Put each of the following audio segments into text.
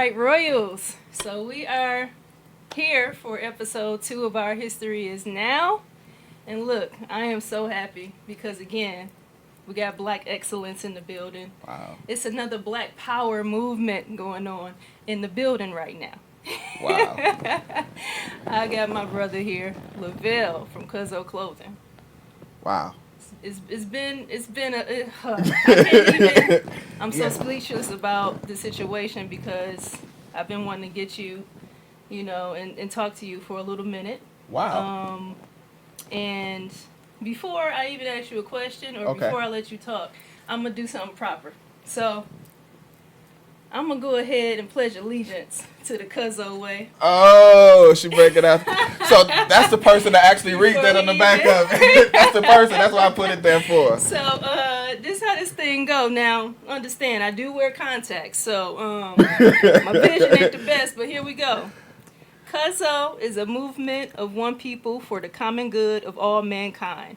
right, Royals. So we are here for episode 2 of our History Is Now. And look, I am so happy because, again, we got Black excellence in the building. Wow. It's another Black power movement going on in the building right now. Wow. I got my brother here, Luvell from Cuzzo Clothing. Wow. It's been I can't even, I'm so speechless about the situation because I've been wanting to get you, and talk to you for a little minute. Wow. And before I even ask you a question or before I let you talk, I'm going to do something proper. So I'm going to go ahead and pledge allegiance to the Cuzzo way. Oh, she break it out. So that's the person that actually reads that on the back of it. That's the person. That's what I put it there for. So this how this thing go. Now, understand, I do wear contacts, so my vision ain't the best, but here we go. Cuzzo is a movement of one people for the common good of all mankind,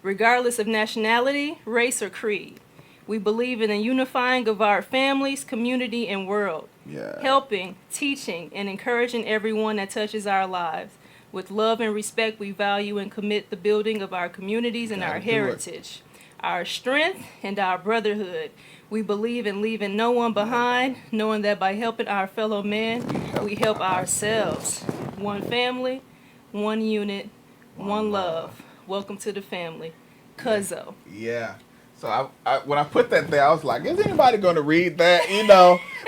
regardless of nationality, race, or creed. We believe in the unifying of our families, community, and world. Yeah. Helping, teaching, and encouraging everyone that touches our lives. With love and respect, we value and commit the building of our communities and our heritage, our strength, and our brotherhood. We believe in leaving no one behind, knowing that by helping our fellow man, we help ourselves. One family, one unit, one love. Welcome to the family. Cuzzo. Yeah. So I when I put that there, I was like, is anybody going to read that?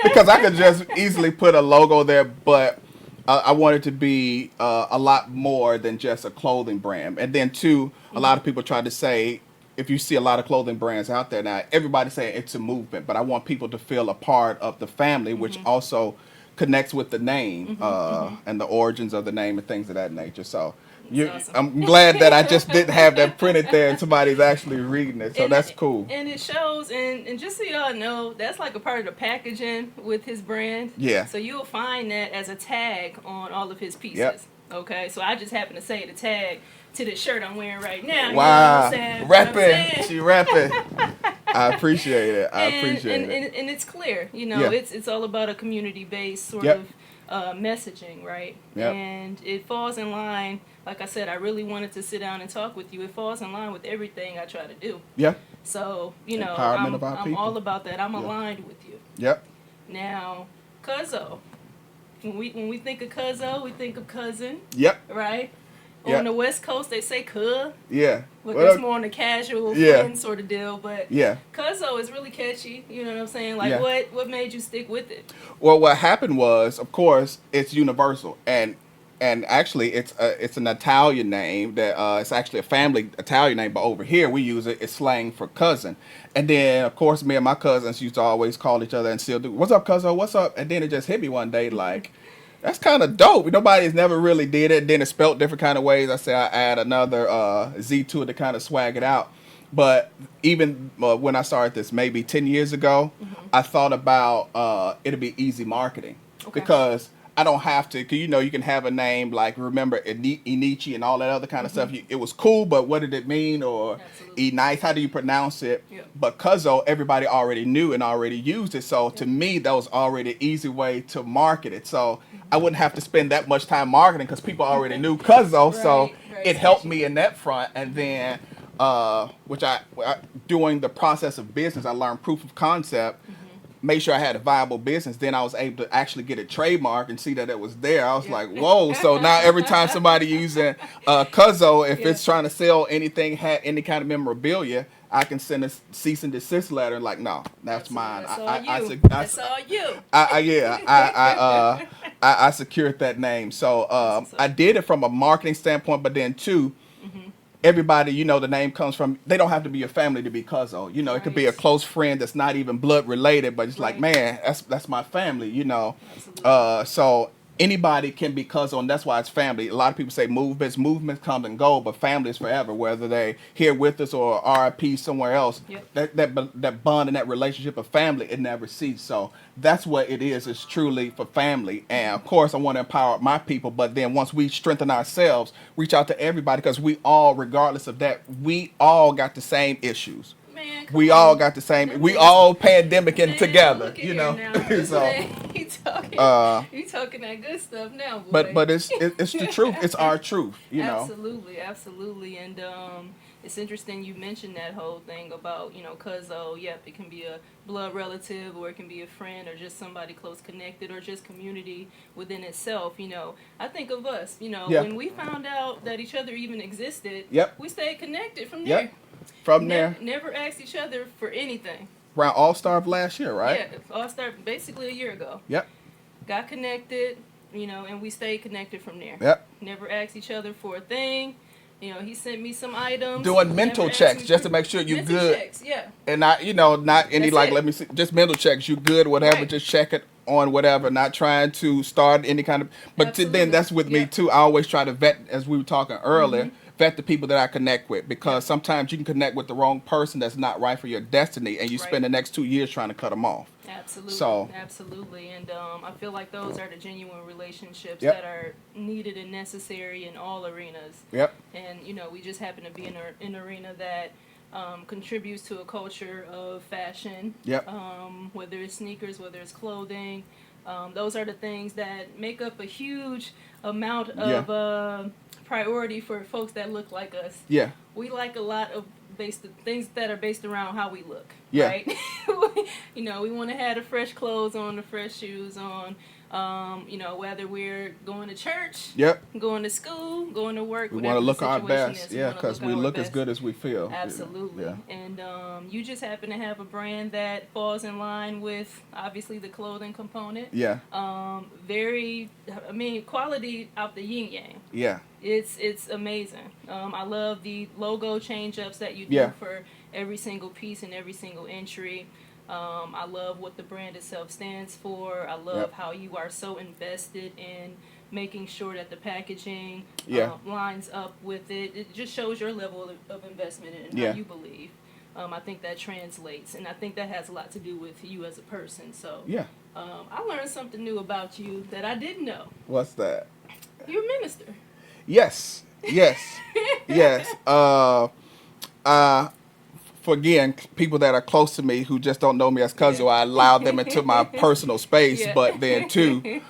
Because I could just easily put a logo there, but I want it to be a lot more than just a clothing brand. And then, too, a lot of people try to say, if you see a lot of clothing brands out there now, everybody's saying it's a movement, but I want people to feel a part of the family, which also connects with the name and the origins of the name and things of that nature. So Awesome. I'm glad that I just didn't have that printed there and somebody's actually reading it. So that's cool. And it shows, and just so y'all know, that's like a part of the packaging with his brand. Yeah. So you'll find that as a tag on all of his pieces. Yep. Okay, so I just happen to say the tag to the shirt I'm wearing right now. Wow. You know Repping. She repping. I appreciate it. And it's clear, it's all about a community-based sort of messaging, right? Yep. And it falls in line, like I said, I really wanted to sit down and talk with you. It falls in line with everything I try to do. Yeah. So, Empowerment of our I'm people. all about that. I'm aligned with you. Yep. Now, Cuzzo. When we think of Cuzzo, we think of cousin. Yep. Right? Yep. On the West Coast, they say cuz. Yeah. But that's more on the casual friend sort of deal. But Cuzzo is really catchy. You know what I'm saying? Like, what made you stick with it? Well, what happened was, of course, it's universal. And actually, it's an Italian name that it's actually a family Italian name. But over here, we use it's slang for cousin. And then, of course, me and my cousins used to always call each other and still do, what's up, Cuzzo? What's up? And then it just hit me one day like, that's kind of dope. Nobody's never really did it. Then it's spelt different kind of ways. I say I add another Z to it to kind of swag it out. But even when I started this maybe 10 years ago, I thought about it'll be easy marketing. Because I don't have to, because you can have a name like, remember, Inichi and all that other kind of stuff. It was cool, but what did it mean? Or E-Nice, how do you pronounce it? Yep. But Cuzzo, everybody already knew and already used it. So to me, that was already an easy way to market it. So I wouldn't have to spend that much time marketing because people already knew Cuzzo. So it helped me in that front. And then, during the process of business, I learned proof of concept. Make sure I had a viable business. Then I was able to actually get a trademark and see that it was there. I was like, whoa. So now every time somebody using Cuzzo, if it's trying to sell anything, had any kind of memorabilia, I can send a cease and desist letter. Like, no, that's mine. That's all you. I secured that name. So I did it from a marketing standpoint, but then too, everybody, the name comes from, they don't have to be your family to be Cuzzo. It could be a close friend that's not even blood related, but it's like, man, that's my family, So anybody can be Cuzzo, and that's why it's family. A lot of people say movements come and go, but family is forever, whether they here with us or RIP somewhere else. That bond and that relationship of family, it never ceases. So that's what it is. It's truly for family. And of course, I want to empower my people, but then once we strengthen ourselves, reach out to everybody, because we all, regardless of that, we all got the same issues. Man, we all got the same. We all pandemicking together, So You talking that good stuff now, boy. But it's the truth. It's our truth, you know. Absolutely. And it's interesting you mentioned that whole thing about, Cuzzo. Yep, it can be a blood relative, or it can be a friend, or just somebody close connected, or just community within itself. I think of us. When we found out that each other even existed, Yep. we stayed connected from there. Yep. From there. Never asked each other for anything. Around All-Star of last year, right? Yeah, All-Star basically a year ago. Yep. Got connected, and we stayed connected from there. Yep. Never asked each other for a thing. He sent me some items. Doing mental checks just to make sure you're good. Checks, yeah. And not, not any That's like, it. let me see, just mental checks. You good, whatever, Right. just check it on whatever, not trying to start any kind of, but Absolutely. then that's with me Yeah. too. I always try to vet, as we were talking earlier, vet the people that I connect with, because sometimes you can connect with the wrong person that's not right for your destiny, and you Right. spend the next 2 years trying to cut them off. Absolutely. And I feel like those are the genuine relationships Yep. that are needed and necessary in all arenas. Yep. And, we just happen to be in an arena that contributes to a culture of fashion. Yep. Whether it's sneakers, whether it's clothing. Those are the things that make up a huge amount of priority for folks that look like us. Yeah. We like a lot of things that are based around how we look. Yeah. Right? We want to have the fresh clothes on, the fresh shoes on. Whether we're going to church, Yep. going to school, going to work. We want to look our best. Is, Yeah, because we look as best. good as we feel. Absolutely. Yeah. And you just happen to have a brand that falls in line with, obviously, the clothing component. Yeah. Quality out the yin yang. Yeah. It's amazing. I love the logo change-ups that you do Yeah. for every single piece and every single entry. I love what the brand itself stands for. I love Yep. how you are so invested in making sure that the packaging Yeah. lines up with it. It just shows your level of investment in Yeah. how you believe. I think that translates, and I think that has a lot to do with you as a person. So Yeah. I learned something new about you that I didn't know. What's that? You're a minister. Yes. Yes. For again, people that are close to me who just don't know me as Cuzzo, I allow them into my personal space. Yeah. But then too,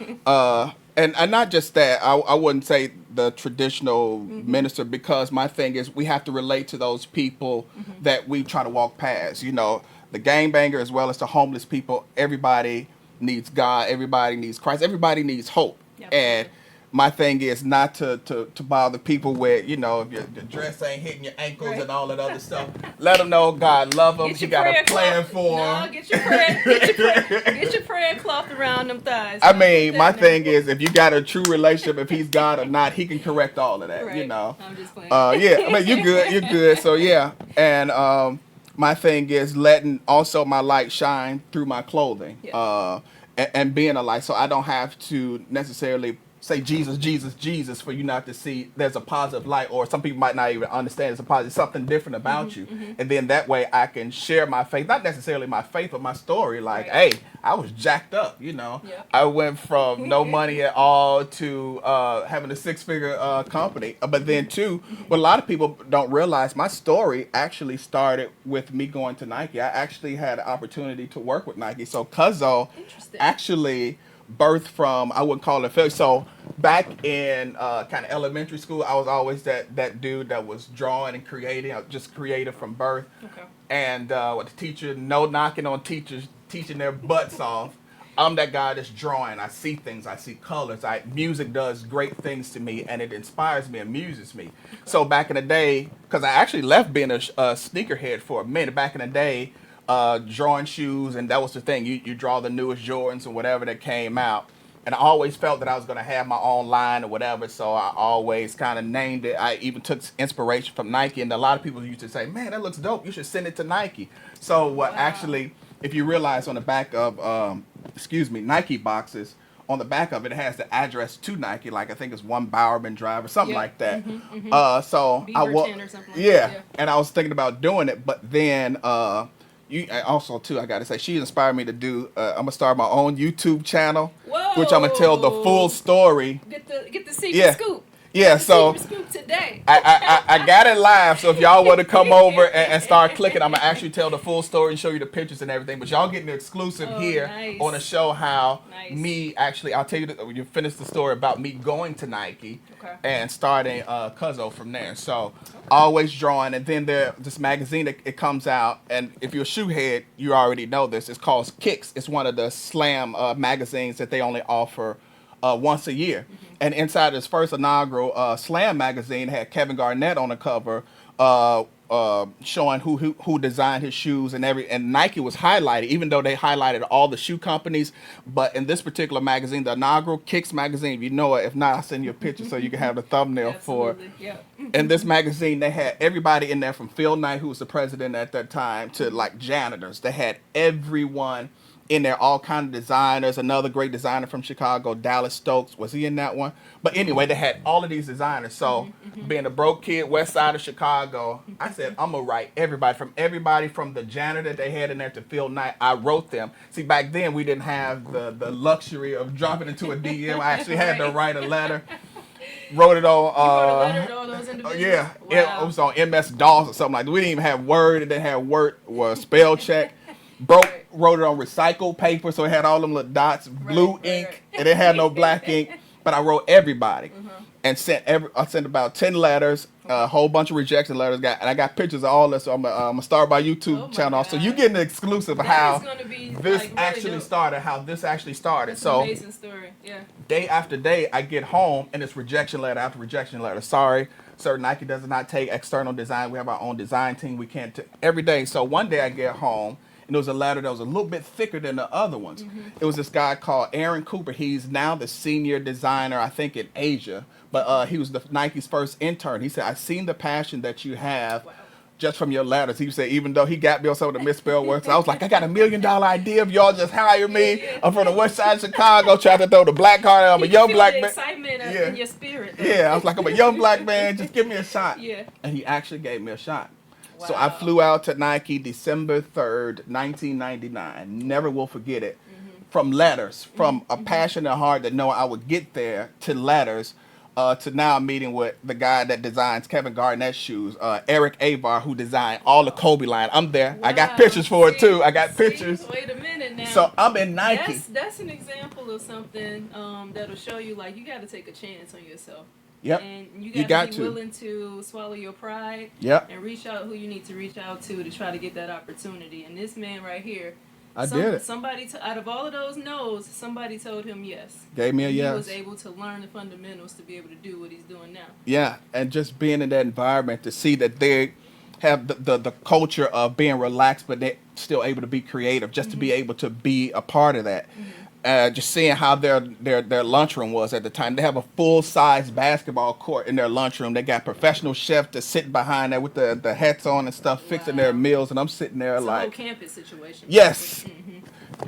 and not just that, I wouldn't say the traditional minister, because my thing is we have to relate to those people that we try to walk past. The gangbanger as well as the homeless people. Everybody needs God. Everybody needs Christ. Everybody needs hope. Yep. And my thing is not to bother people with, if your dress ain't hitting your ankles Right. and all that other stuff. Let them know God love them. He got a plan for them. No, get your prayer cloth around them thighs. I mean, my thing is, if you got a true relationship, if he's God or not, he can correct all of that, Right. I'm just playing. Yeah, I mean, you're good. So, yeah. And my thing is letting also my light shine through my clothing. Yeah. And being a light. So I don't have to necessarily say Jesus, Jesus, Jesus for you not to see there's a positive light, or some people might not even understand it's a positive, something different about you. And then that way I can share my faith, not necessarily my faith, but my story. Like, Right. hey, I was jacked up, Yeah. I went from no money at all to having a 6-figure company. But then too, what a lot of people don't realize, my story actually started with me going to Nike. I actually had an opportunity to work with Nike. So Cuzzo Interesting. actually birthed from, I wouldn't call it failure. So back in kind of elementary school, I was always that dude that was drawing and creating. I was just creative from birth. Okay. And with the teacher, no knocking on teachers teaching their butts off. I'm that guy that's drawing. I see things. I see colors. Music does great things to me, and it inspires me, amuses me. So back in the day, because I actually left being a sneakerhead for a minute. Back in the day, drawing shoes, and that was the thing. You draw the newest Jordans and whatever that came out. And I always felt that I was going to have my own line or whatever, so I always kind of named it. I even took inspiration from Nike, and a lot of people used to say, man, that looks dope. You should send it to Nike. So actually, if you realize on the back of, Nike boxes, on the back of it, it has the address to Nike, like I think it's 1 Bowerman Drive or something like that. So I was, and I was thinking about doing it, but then also too, I gotta say, she inspired me to do. I'm gonna start my own YouTube channel, which I'm gonna tell the full story. Get the secret scoop. Yeah, so Secret scoop today. I got it live. So if y'all want to come over and start clicking, I'm gonna actually tell the full story and show you the pictures and everything. But y'all getting the exclusive here Nice. on the show how Nice. me actually. I'll tell you when you finish the story about me going to Nike and starting Cuzzo from there. So always drawing, and then this magazine it comes out, and if you're a shoe head, you already know this. It's called Kicks. It's one of the slam magazines that they only offer once a year. And inside this first inaugural Slam magazine had Kevin Garnett on the cover, showing who designed his shoes and Nike was highlighted, even though they highlighted all the shoe companies. But in this particular magazine, the inaugural Kicks magazine, if you know it, if not, I'll send you a picture so you can have the thumbnail for. Yep. In this magazine, they had everybody in there from Phil Knight, who was the president at that time, to like janitors. They had everyone in there, all kind of designers. Another great designer from Chicago, Dallas Stokes, was he in that one? But anyway, they had all of these designers. So being a broke kid, west side of Chicago, I said, I'm gonna write everybody from the janitor they had in there to Phil Knight. I wrote them. See, back then we didn't have the luxury of dropping into a DM. I actually had to write a letter. Wrote it on. You wrote a letter to all those individuals? Yeah, Wow. it was on MS DOS or something like that. We didn't even have Word. It didn't have Word or spell check. Wrote it on recycled paper, so it had all them little dots, blue ink, and it had no black ink. But I wrote everybody and I sent about 10 letters, a whole bunch of rejection letters. And I got pictures of all this. So I'm gonna start my YouTube channel. So you getting the exclusive of how this actually started. That's an amazing story. Yeah. Day after day, I get home and it's rejection letter after rejection letter. Sorry, sir, Nike does not take external design. We have our own design team. We can't every day. So one day I get home. And it was a letter that was a little bit thicker than the other ones. It was this guy called Aaron Cooper. He's now the senior designer, I think, in Asia. But he was Nike's first intern. He said, I've seen the passion that you have just from your letters. He said, even though he got me on some of the misspelled words, I was like, I got $1 million idea if y'all just hire me. I'm from the west side of Chicago, trying to throw the black card. I'm a young black man. Excitement in your spirit. Yeah, I was like, I'm a young black man. Just give me a shot. Yeah. And he actually gave me a shot. Wow. So I flew out to Nike December 3rd, 1999. Never will forget it. From letters, from a passion and heart that know I would get there, to letters, to now I'm meeting with the guy that designs Kevin Garnett's shoes, Eric Avar, who designed all the Kobe line. I'm there. Wow. I got pictures for it too. I got pictures. Wait a minute now. So I'm in Nike. That's an example of something that'll show you like you got to take a chance on yourself. Yep. And you You got got to to. be willing to swallow your pride. Yep. And reach out who you need to reach out to try to get that opportunity. And this man right here, did it. Somebody out of all of those no's, somebody told him yes. Gave me a yes. He was able to learn the fundamentals to be able to do what he's doing now. Yeah, and just being in that environment to see that they have the culture of being relaxed, but they're still able to be creative, just to be able to be a part of that. Just seeing how their lunchroom was at the time. They have a full-size basketball court in their lunchroom. They got professional chefs that's sitting behind there with the hats on and stuff, fixing their meals, and I'm sitting there It's like... a whole campus situation. Yes.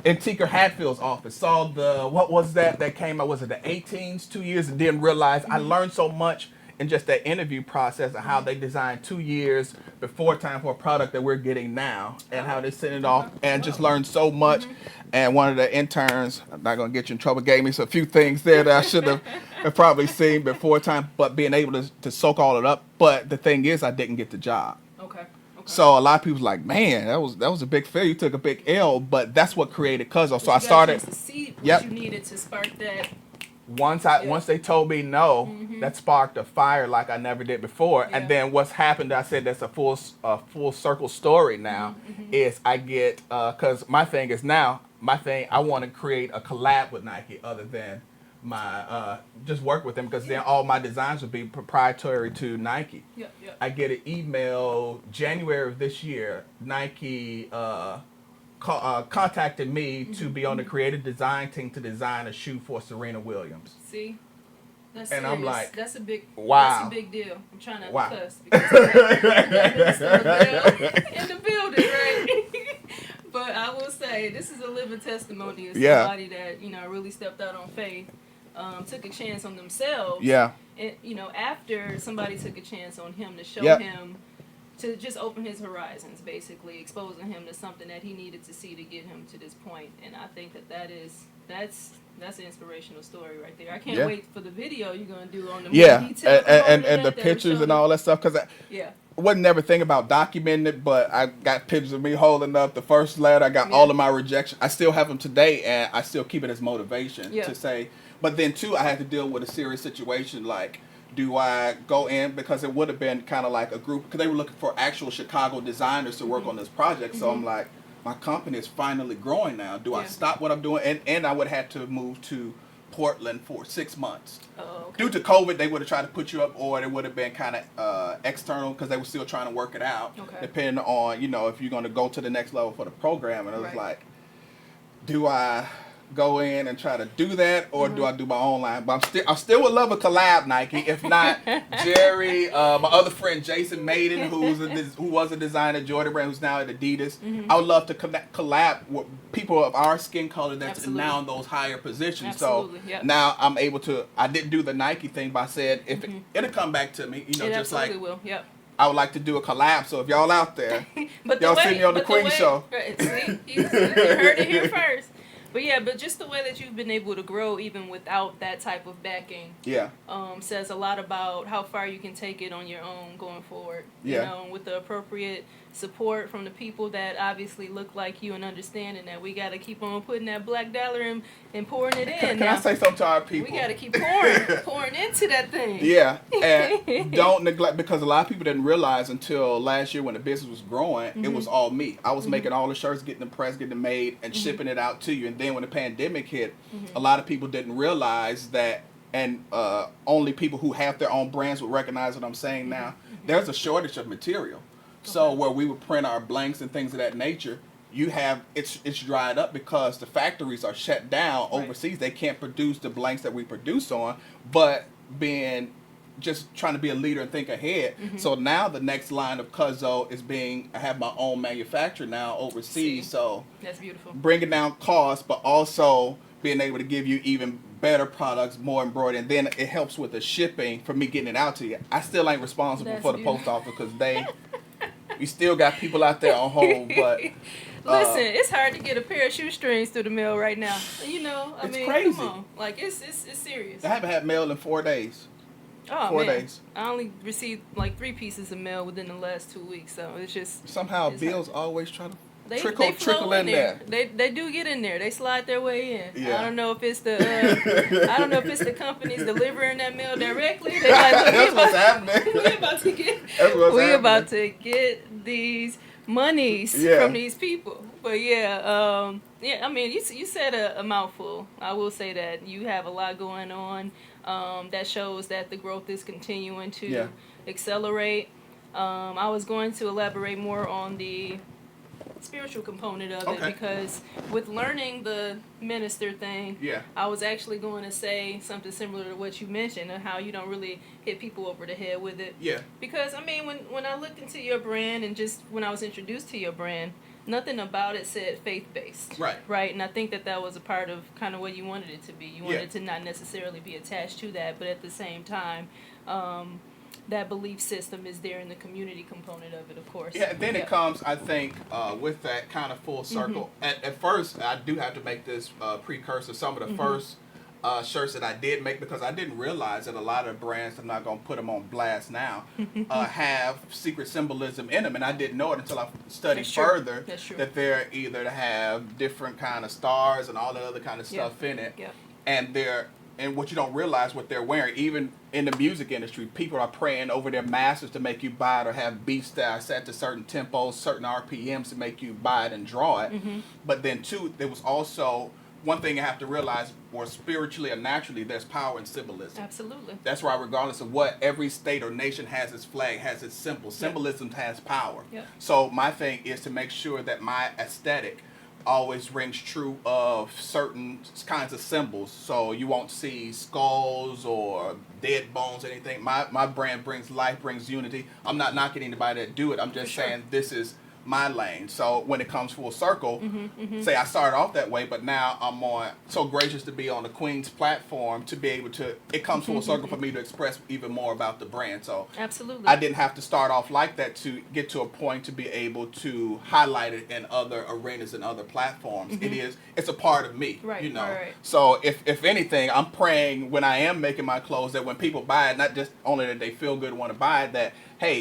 In Tinker Hatfield's office. Saw what was that came out? Was it the 18s, 2 years, and didn't realize. I learned so much in just that interview process of how they designed 2 years before time for a product that we're getting now, and how they sent it off, and just learned so much. And one of the interns, I'm not going to get you in trouble, gave me a few things there that I should have probably seen before time, but being able to soak all it up. But the thing is, I didn't get the job. Okay. So a lot of people's like, man, that was a big failure. You took a big L, but that's what created Cuzzo. So I started. To see what you needed to spark that. Once they told me no, that sparked a fire like I never did before. Yeah. And then what's happened? I said that's a full circle story now. Is I get because I want to create a collab with Nike other than my just work with them, because then all my designs would be proprietary to Nike. Yep. I get an email January of this year. Nike contacted me to be on the creative design team to design a shoe for Serena Williams. See? That's and serious. I'm like, that's a big deal. I'm trying not to cuss because in the building, right? But I will say this is a living testimony of somebody that really stepped out on faith, took a chance on themselves. Yeah. And after somebody took a chance on him to show him to just open his horizons, basically exposing him to something that he needed to see to get him to this point. And I think that's an inspirational story right there. I can't wait for the video you're gonna do on the more detailed and the pictures and all that stuff, because I wasn't never thinking about documenting it, but I got pictures of me holding up the first letter. I got all of my rejection. I still have them today, and I still keep it as motivation to say. But then too, I had to deal with a serious situation like, do I go in, because it would have been kind of like a group, because they were looking for actual Chicago designers to work on this project. So I'm like, my company is finally growing now. Do I stop what I'm doing? And I would have to move to Portland for 6 months. Due to COVID, they would have tried to put you up, or it would have been kind of external, because they were still trying to work it out, depending on, you know, if you're going to go to the next level for the program. And I was like, do I go in and try to do that, or do I do my own line? But I still would love a collab, Nike. If not, Jerry, my other friend Jason Maiden, who was a designer, Jordan Brand, who's now at Adidas. I would love to collab with people of our skin color that's now in those higher positions. So now I'm able to. I didn't do the Nike thing, but I said if it'll come back to me, you know, just like will. I would like to do a collab. So if y'all out there, y'all see me on the Queen Show. See, you heard it here first. But just the way that you've been able to grow even without that type of backing says a lot about how far you can take it on your own going forward. You know, with the appropriate support from the people that obviously look like you and understanding that we got to keep on putting that black dollar in and pouring it in. Can I say something to our people? We got to keep pouring into that thing. Yeah, and don't neglect, because a lot of people didn't realize until last year when the business was growing, it was all me. I was making all the shirts, getting them pressed, getting them made, and shipping it out to you. And then when the pandemic hit, a lot of people didn't realize that, and only people who have their own brands will recognize what I'm saying now. There's a shortage of material. So where we would print our blanks and things of that nature, it's dried up because the factories are shut down overseas. They can't produce the blanks that we produce on, but just trying to be a leader and think ahead. So now the next line of Cuzzo is I have my own manufacturer now overseas. So that's beautiful. Bringing down costs, but also being able to give you even better products, more embroidery, and then it helps with the shipping for me getting it out to you. I still ain't responsible for the post office, because we still got people out there on hold, but listen, it's hard to get a pair of shoestrings through the mail right now. You know, I mean, crazy. Come on, like it's serious. I haven't had mail in 4 days. Oh 4 man, days. I only received like 3 pieces of mail within the last 2 weeks, so it's just somehow bills always try to they trickle in there. They do get in there. They slide their way in. Yeah. I don't know if it's the companies delivering that mail directly. They like, that's what's happening. we about to get these monies from these people. But I mean, you said a mouthful. I will say that you have a lot going on. That shows that the growth is continuing to accelerate. I was going to elaborate more on the spiritual component of it, because with learning the minister thing, I was actually going to say something similar to what you mentioned, and how you don't really hit people over the head with it. Because I mean, when I looked into your brand, and just when I was introduced to your brand, nothing about it said faith-based. Right. And I think that was a part of kind of what you wanted it to be. You wanted it to not necessarily be attached to that, but at the same time, that belief system is there in the community component of it, of course. Yeah, then it comes, I think, with that kind of full circle. At first, I do have to make this precursor. Some of the first shirts that I did make, because I didn't realize that a lot of brands, I'm not going to put them on blast now, have secret symbolism in them. And I didn't know it until I studied further that they're either to have different kind of stars and all that other kind of stuff in it. And what you don't realize what they're wearing, even in the music industry, people are praying over their masters to make you buy it, or have beats that are set to certain tempos, certain RPMs to make you buy it and draw it. But then too, there was also one thing you have to realize, more spiritually or naturally, there's power in symbolism. Absolutely. That's why regardless of what every state or nation has its flag, has its symbol, symbolism has power. So my thing is to make sure that my aesthetic always rings true of certain kinds of symbols. So you won't see skulls or dead bones or anything. My brand brings life, brings unity. I'm not knocking anybody that do it. I'm just saying this is my lane. So when it comes full circle, say I started off that way, but now I'm so gracious to be on the Queen's platform to be able to, it comes full circle for me to express even more about the brand. So absolutely, I didn't have to start off like that to get to a point to be able to highlight it in other arenas and other platforms. It's a part of me, right, you know. right. So if anything, I'm praying when I am making my clothes that when people buy it, not just only that they feel good and want to buy it, that hey,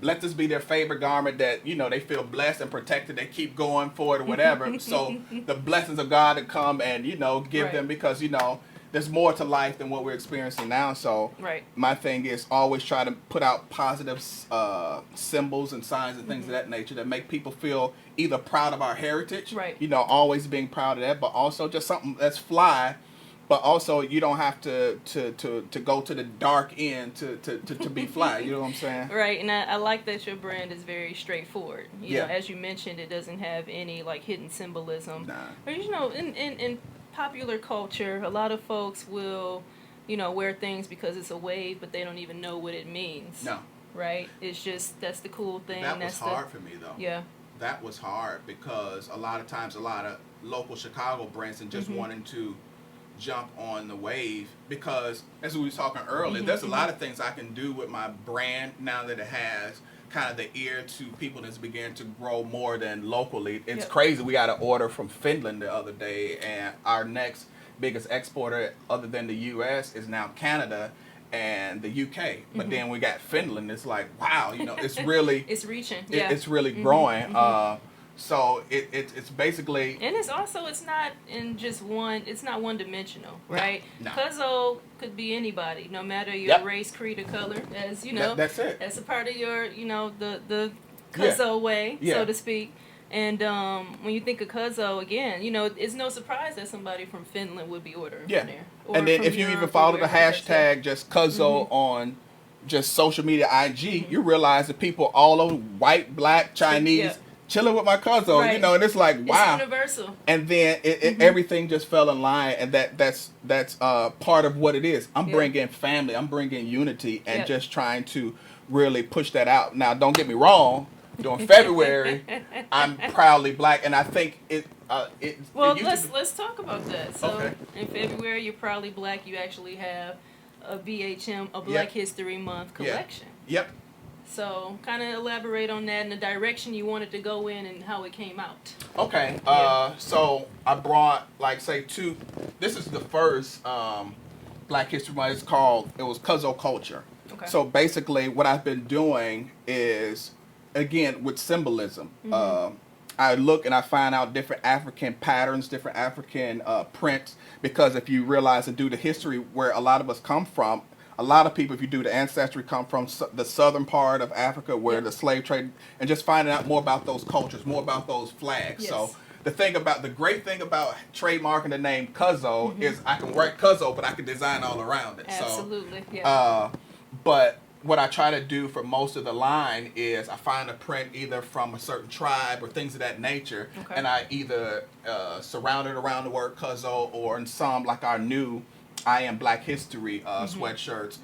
let this be their favorite garment, that, you know, they feel blessed and protected, they keep going for it or whatever. So the blessings of God to come and, you know, give them, because, you know, there's more to life than what we're experiencing now. So my thing is always try to put out positive symbols and signs and things of that nature that make people feel either proud of our heritage, you know, always being proud of that, but also just something that's fly. But also, you don't have to go to the dark end to be fly. You know what I'm saying? Right, and I like that your brand is very straightforward. You know, as you mentioned, it doesn't have any like hidden symbolism. Nah. But you know, in popular culture, a lot of folks will, you know, wear things because it's a wave, but they don't even know what it means. No. Right? It's just, that's the cool thing. That was hard for me, though. Yeah. That was hard because a lot of times, a lot of local Chicago brands and just wanting to jump on the wave, because as we were talking earlier, there's a lot of things I can do with my brand now that it has kind of the ear to people that's began to grow more than locally. It's crazy. We got an order from Finland the other day, and our next biggest exporter other than the US is now Canada and the UK. But then we got Finland. It's like, wow, you know, it's really it's reaching. It's really growing. So it's basically, and it's also, it's not in just one, it's not one dimensional, right? No. Cuzzo could be anybody, no matter your race, creed, or color, as you know. That's it. That's a part of your, you know, the Cuzzo way, so to speak. And when you think of Cuzzo, again, you know, it's no surprise that somebody from Finland would be ordering from there. And then if you even follow the hashtag just Cuzzo on just social media, IG, you realize that people all over, white, black, Chinese, chilling with my Cuzzo, you know, and it's like, wow. It's universal. And then everything just fell in line, and that's part of what it is. I'm bringing family, I'm bringing unity, and just trying to really push that out. Now, don't get me wrong, during February, I'm proudly black, and I think let's talk about that. So in February, you're proudly black. You actually have a BHM, a Black History Month collection. Yep. So, kind of elaborate on that and the direction you wanted to go in and how it came out. Okay. So I brought, like, say, this is the first Black History Month. It was Cuzzo Culture. Okay. So basically what I've been doing is, again, with symbolism. I look and I find out different African patterns, different African prints, because if you realize and do the history where a lot of us come from, a lot of people, if you do the ancestry, come from the southern part of Africa where the slave trade, and just finding out more about those cultures, more about those flags. So the great thing about trademarking the name Cuzzo is I can write Cuzzo, but I can design all around it. Absolutely. But what I try to do for most of the line is I find a print either from a certain tribe or things of that nature, and I either surround it around the word Cuzzo, or in some, like our new I Am Black History sweatshirts,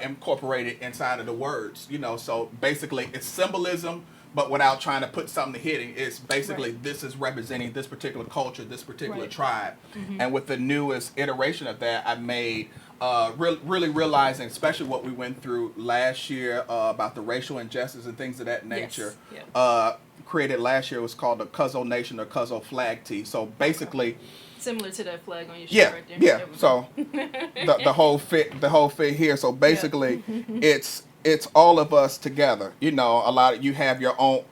incorporated inside of the words, you know. So basically it's symbolism, but without trying to put something hidden. It's basically this is representing this particular culture, this particular tribe. And with the newest iteration of that, I made really realizing, especially what we went through last year about the racial injustice and things of that nature. Created last year was called the Cuzzo Nation or Cuzzo Flag Tee. So basically, similar to that flag on your shirt right there. Yeah. So the whole fit here. So basically, it's all of us together. You know, you have your own.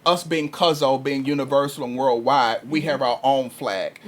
Us being Cuzzo, being universal and worldwide, we have our own flag.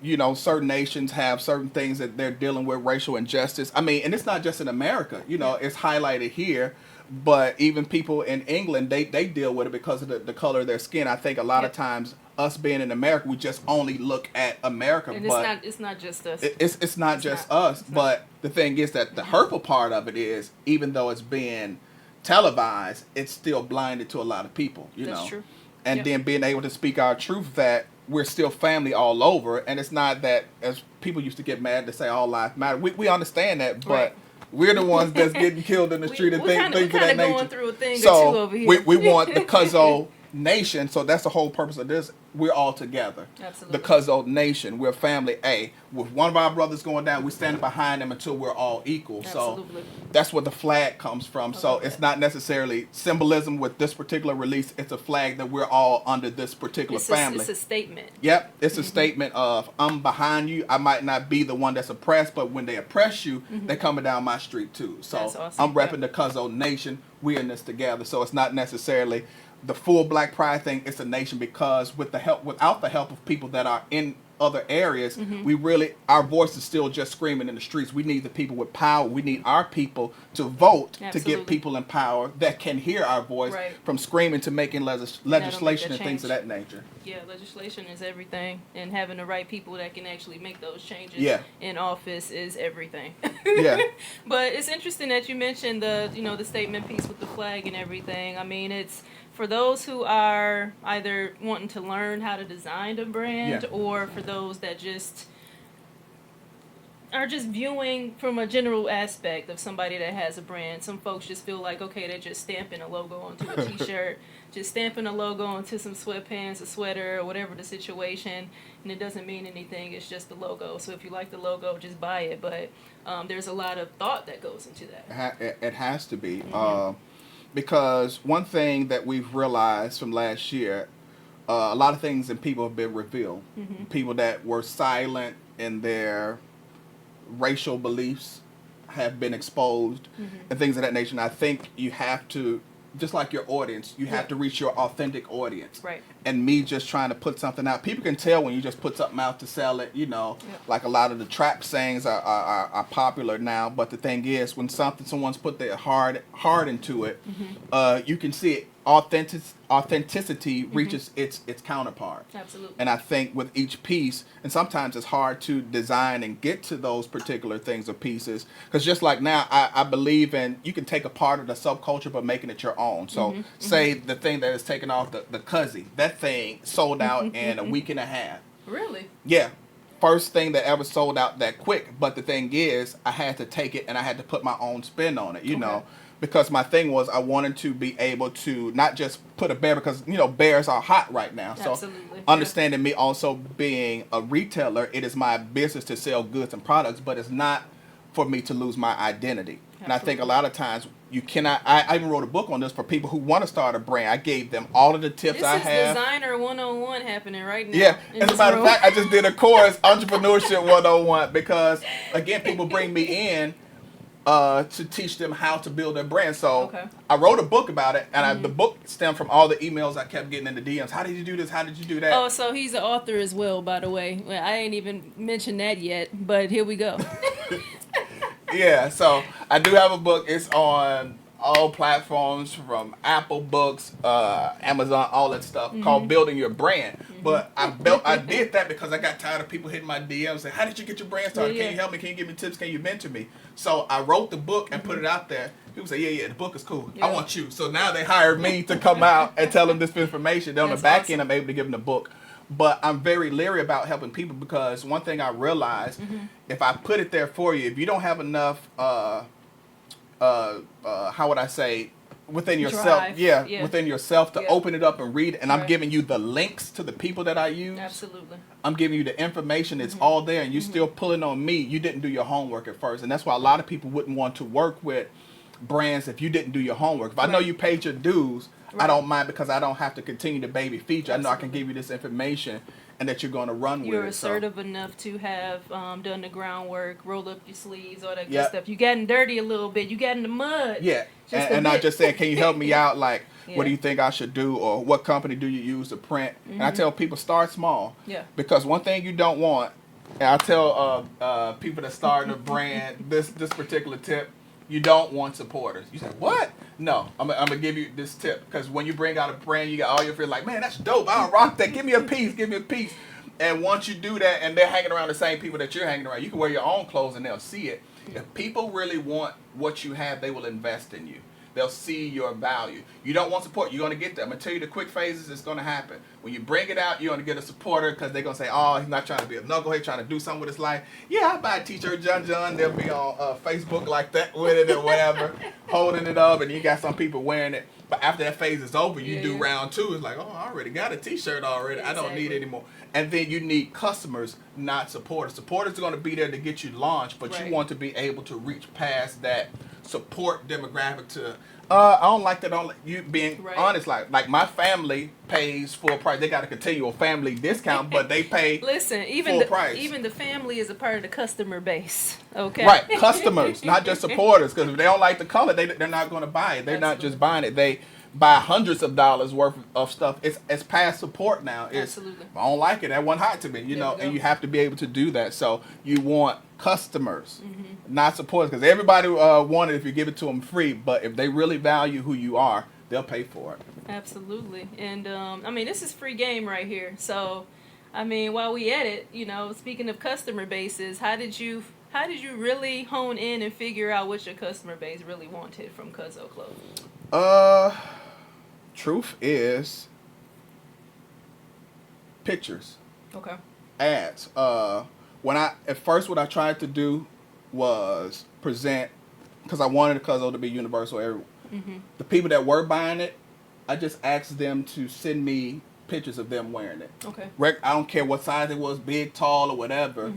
You know, certain nations have certain things that they're dealing with, racial injustice. I mean, and it's not just in America. You know, it's highlighted here. But even people in England, they deal with it because of the color of their skin. I think a lot of times, us being in America, we just only look at America. And but it's not just us. It's not just us. But the thing is that the hurtful part of it is, even though it's being televised, it's still blinded to a lot of people. That's true. And then being able to speak our truth that we're still family all over, and it's not that, as people used to get mad to say all lives matter. We understand that, but we're the ones that's getting killed in the street and things of that nature. Going through a thing so or two over here. we want the Cuzzo nation. So that's the whole purpose of this. We're all together. Absolutely. The Cuzzo Nation. We're family A. With one of our brothers going down, we stand behind them until we're all equal. Absolutely. So that's where the flag comes from. So it's not necessarily symbolism with this particular release. It's a flag that we're all under this particular family. It's a statement. Yep. It's a statement of, I'm behind you. I might not be the one that's oppressed, but when they oppress you, they're coming down my street too. So That's awesome. I'm repping the Cuzzo Nation. We're in this together. So it's not necessarily the full Black Pride thing. It's a nation because without the help of people that are in other areas, our voice is still just screaming in the streets. We need the people with power. We need our people to vote to get people in power that can hear our voice from screaming to making legislation and things of that nature. Yeah, legislation is everything, and having the right people that can actually make those changes in office is everything. Yeah. But it's interesting that you mentioned the statement piece with the flag and everything. I mean, it's for those who are either wanting to learn how to design a brand or for those that just are just viewing from a general aspect of somebody that has a brand. Some folks just feel like, okay, they're just stamping a logo onto a t-shirt, just stamping a logo onto some sweatpants, a sweater, or whatever the situation, and it doesn't mean anything. It's just the logo. So if you like the logo, just buy it. But there's a lot of thought that goes into that. It has to be. Because one thing that we've realized from last year, a lot of things in people have been revealed. People that were silent in their racial beliefs have been exposed and things of that nature. And I think you have to, just like your audience, you have to reach your authentic audience. Right. And me just trying to put something out, people can tell when you just put something out to sell it, like a lot of the trap sayings are popular now. But the thing is, when someone's put their heart into it, you can see it. Authenticity reaches its counterpart. Absolutely. And I think with each piece, and sometimes it's hard to design and get to those particular things or pieces, because just like now, I believe in, you can take a part of the subculture but making it your own. So say the thing that is taken off the Cuzzy, that thing sold out in a week and a half. Really? Yeah. First thing that ever sold out that quick. But the thing is, I had to take it and I had to put my own spin on it, you know. Because my thing was I wanted to be able to not just put a bear, because, bears are hot right now. So understanding me also being a retailer, it is my business to sell goods and products, but it's not for me to lose my identity. And I think a lot of times you cannot, I even wrote a book on this for people who want to start a brand. I gave them all of the tips I have. This is Designer 101 happening right now. Yeah, as a matter of fact, I just did a course, Entrepreneurship 101, because, again, people bring me in to teach them how to build their brand. So I wrote a book about it, and the book stemmed from all the emails I kept getting in the DMs. How did you do this? How did you do that? Oh, so he's the author as well, by the way. Well, I ain't even mentioned that yet, but here we go. Yeah, so I do have a book. It's on all platforms from Apple Books, Amazon, all that stuff, called Building Your Brand. But I did that because I got tired of people hitting my DMs saying, how did you get your brand started? Can you help me? Can you give me tips? Can you mentor me? So I wrote the book and put it out there. People say, yeah, the book is cool. I want you. So now they hired me to come out and tell them this information. Then on the back end, I'm able to give them the book. But I'm very leery about helping people, because one thing I realized, if I put it there for you, if you don't have enough, how would I say, within yourself, within yourself to open it up and read it, and I'm giving you the links to the people that I use. Absolutely. I'm giving you the information. It's all there, and you're still pulling on me. You didn't do your homework at first, and that's why a lot of people wouldn't want to work with brands if you didn't do your homework. If I know you paid your dues, I don't mind, because I don't have to continue to baby feed you. I know I can give you this information and that you're going to run with it. You're assertive enough to have done the groundwork, roll up your sleeves, all that good stuff. You gotten dirty a little bit. You got in the mud. Yeah. And not just saying, can you help me out? Like, what do you think I should do? Or what company do you use to print? And I tell people, start small. Yeah. Because one thing you don't want, and I tell people that start a brand this particular tip, you don't want supporters. You say, what? No, I'm going to give you this tip. Because when you bring out a brand, you got all your friends like, man, that's dope. I'll rock that. Give me a piece. Give me a piece. And once you do that, and they're hanging around the same people that you're hanging around, you can wear your own clothes and they'll see it. If people really want what you have, they will invest in you. They'll see your value. You don't want support, you're going to get that. I'm going to tell you the quick phases, it's going to happen. When you bring it out, you're going to get a supporter, because they're going to say, oh, he's not trying to be a knucklehead, trying to do something with his life. Yeah, I'll buy a t-shirt, John. They'll be on Facebook like that with it or whatever, holding it up, and you got some people wearing it. But after that phase is over, you Yeah, do yeah. round two. It's like, oh, I already got a T-shirt already. I don't need Exactly. any more. And then you need customers, not supporters. Supporters are going to be there to get you launched, but Right. you want to be able to reach past that support demographic to. I don't like that. You being Right. honest, like my family pays full price. They got a continual family discount, but they pay Listen, full price. even the family is a part of the customer base. Okay. Right, customers, not just supporters. Because if they don't like the color, they're not going to buy it. They're not Absolutely. just buying it. They buy hundreds of dollars worth of stuff. It's past support now. Absolutely. I don't like it. That wasn't hot to me, There know. we go. And you have to be able to do that. So you want customers, not supporters, because everybody want it if you give it to them free. But if they really value who you are, they'll pay for it. Absolutely. And I mean, this is free game right here. So, I mean, while we at it, speaking of customer bases, how did you really hone in and figure out what your customer base really wanted from Cuzzo Clothing? Truth is pictures, Okay. ads. What I tried to do was present, because I wanted Cuzzo to be universal. The people that were buying it, I just asked them to send me pictures of them wearing it. Okay. I don't care what size it was, big, tall, or whatever.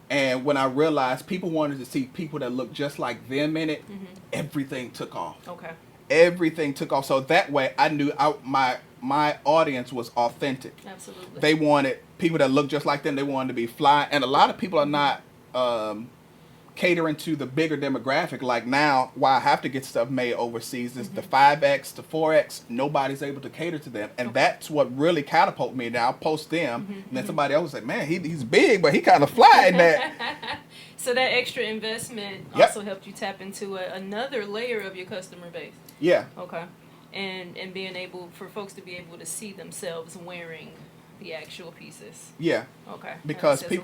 And when I realized people wanted to see people that looked just like them in it, everything took off. Okay. Everything took off. So that way, I knew my audience was authentic. Absolutely. They wanted people that looked just like them. They wanted to be fly. And a lot of people are not catering to the bigger demographic. Like now, why I have to get stuff made overseas is the 5X, the 4X. Nobody's able to cater to them. And that's what really catapulted me. Now, I'll post them. And then somebody else was like, man, he's big, but he kind of fly in that. So that extra investment Yep. also helped you tap into another layer of your customer base. Yeah. Okay. And being able for folks to be able to see themselves wearing the actual pieces. Yeah. Okay. Because That says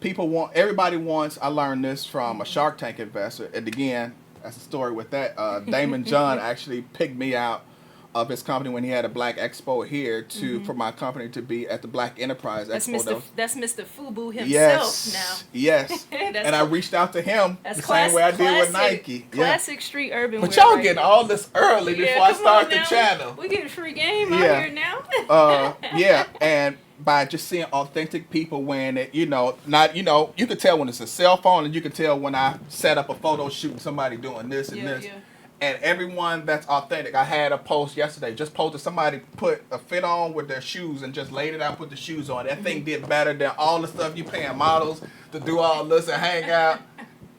people a lot. everybody wants, I learned this from a Shark Tank investor. And again, that's a story with that. Damon John actually picked me out of his company when he had a Black Expo here for my company to be at the Black Enterprise Expo. That's Mr. Fubu himself Yes. now. Yes. That's And I reached out to him That's the same way I did with Nike. Classic street urban But wear y'all right getting there. all this early before I come start on the now. channel. We getting free game out Yeah. here now. Yeah, and by just seeing authentic people wearing it, you could tell when it's a cell phone, and you can tell when I set up a photo shoot and somebody doing this and this. Yeah. And everyone that's authentic. I had a post yesterday, just posted somebody put a fit on with their shoes and just laid it out, put the shoes on. That thing did better than all the stuff you paying models to do all this and hang out.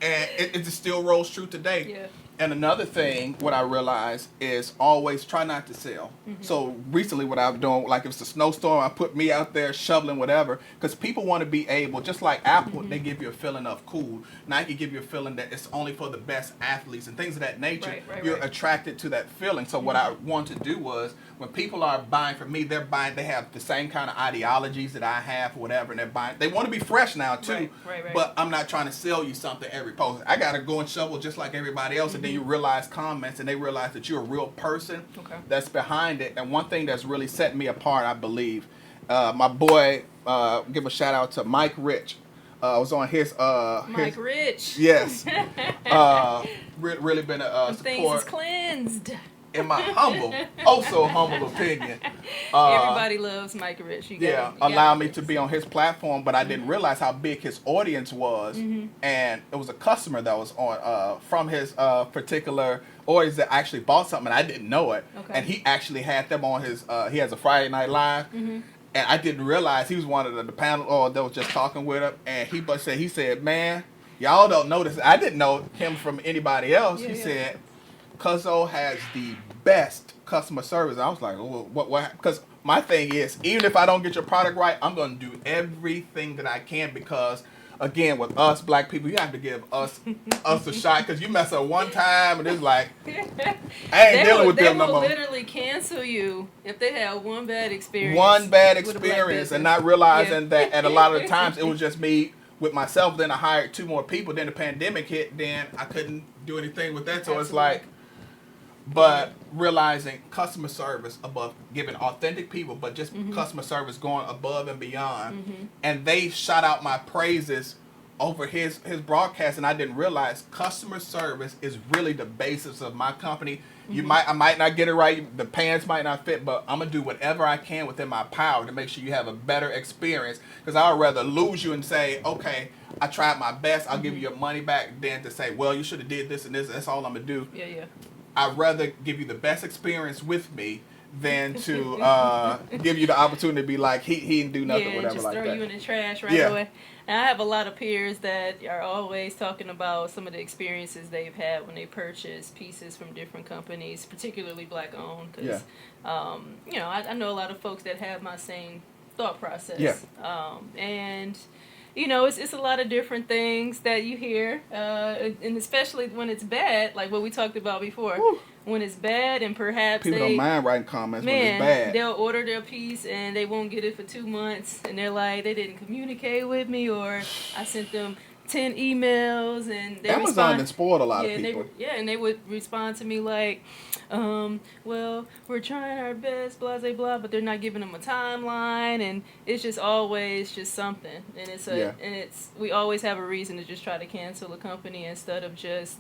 And it just still rolls true today. Yeah. And another thing, what I realized is always try not to sell. So recently what I'm doing, like if it's a snowstorm, I put me out there shoveling whatever, because people want to be able, just like Apple, they give you a feeling of cool. Nike give you a feeling that it's only for the best athletes and things of that nature. Right, You're right. attracted to that feeling. So what I want to do was, when people are buying from me, they have the same kind of ideologies that I have or whatever, and they're buying. They want to be fresh now too, Right. but I'm not trying to sell you something every post. I got to go and shovel just like everybody else, and then you realize comments, and they realize that you're a real person that's behind it. And one thing that's really set me apart, I believe, my boy, give a shout out to Mike Rich. I was on his Mike Rich. Yes. Really been a Them things support is cleansed. in my humble, so humble opinion. Everybody loves Mike Rich. You allow me to be on his platform, but I didn't realize how big his audience was, and it was a customer that was on from his particular audience that actually bought something, and I didn't know it, and he actually had them on his. He has a Friday Night Live. And I didn't realize he was one of the panel that was just talking with him, and he said, man, y'all don't know this. I didn't know him from anybody else. He said, Cuzzo has the best customer service. And I was like, oh, what? Because my thing is, even if I don't get your product right, I'm going to do everything that I can, because, again, with us black people, you have to give us a shot, because you mess up one time and it's like, I ain't dealing with them no more. They will literally cancel you if they have one bad experience. One bad with a black experience, business. and not realizing that, and a lot of the times it was just me with myself. Then I hired 2 more people. Then the pandemic hit. Then I couldn't do anything with that. So it's like, but realizing customer service above, giving authentic people, but just customer service going above and beyond. And they shout out my praises over his broadcast, and I didn't realize customer service is really the basis of my company. I might not get it right. The pants might not fit, but I'm gonna do whatever I can within my power to make sure you have a better experience. Because I would rather lose you and say, okay, I tried my best, I'll give you your money back, than to say, well, you should have did this and this. That's all I'm gonna do. Yeah. I'd rather give you the best experience with me than to give you the opportunity to be like, he didn't do nothing, yeah, whatever just like throw that. you in the trash right away. And I have a lot of peers that are always talking about some of the experiences they've had when they purchase pieces from different companies, particularly black owned. Because, you know, I know a lot of folks that have my same thought process. Yeah. And you know, it's a lot of different things that you hear, and especially when it's bad, like what we talked about before. Woo. When it's bad, and perhaps people don't mind writing comments when it's bad. They'll order their piece and they won't get it for 2 months, and they're like, they didn't communicate with me, or I sent them 10 emails, and they Amazon has spoiled a lot of people. And they would respond to me like, well, we're trying our best, blah, blah, blah, but they're not giving them a timeline, and it's just always just something. And we always have a reason to just try to cancel a company instead of just,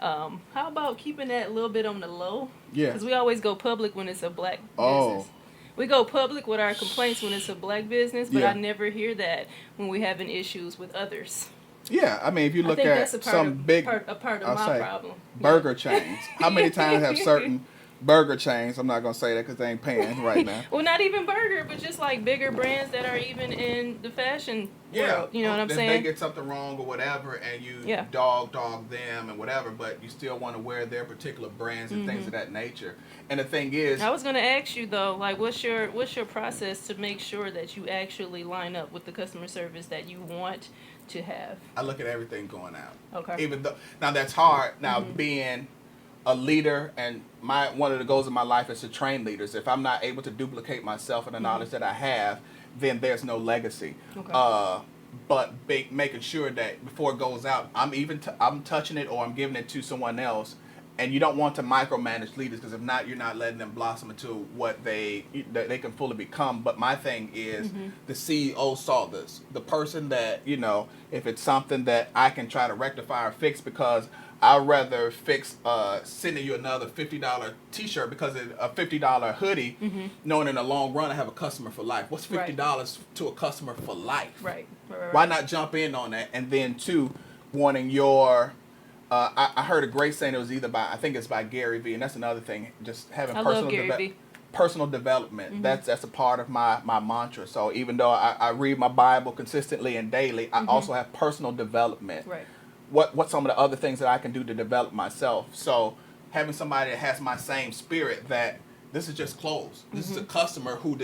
how about keeping that a little bit on the low? Yeah. Because we always go public when it's a black business. We go public with our complaints when it's a black business, but I never hear that when we're having issues with others. Yeah, I mean, if you look at some big, a part of my problem. Burger chains. How many times have certain burger chains, I'm not going to say that because they ain't paying right now. Well, not even burger, but just like bigger brands that are even in the fashion world. You know what I'm saying? They get something wrong or whatever, and you dog them and whatever, but you still want to wear their particular brands and things of that nature. And the thing is, I was going to ask you though, like, what's your process to make sure that you actually line up with the customer service that you want to have? I look at everything going out. Okay. Even though now that's hard. Now being a leader, and one of the goals of my life is to train leaders. If I'm not able to duplicate myself and the knowledge that I have, then there's no legacy. Okay. But making sure that before it goes out, I'm touching it or I'm giving it to someone else. And you don't want to micromanage leaders, because if not, you're not letting them blossom into what they can fully become. But my thing is the CEO saw this. The person that, you know, if it's something that I can try to rectify or fix, because I'd rather fix sending you another $50 t-shirt because it's a $50 hoodie, knowing in the long run I have a customer for life. What's $50 to a customer for life? Right. Why not jump in on that? And then two, wanting your... I heard a great saying. It was I think it's by Gary Vee, and that's another thing. Just having personal development. That's a part of my mantra. So even though I read my Bible consistently and daily, I also have personal development. Right. What some of the other things that I can do to develop myself. So having somebody that has my same spirit, that this is just clothes. This is a customer who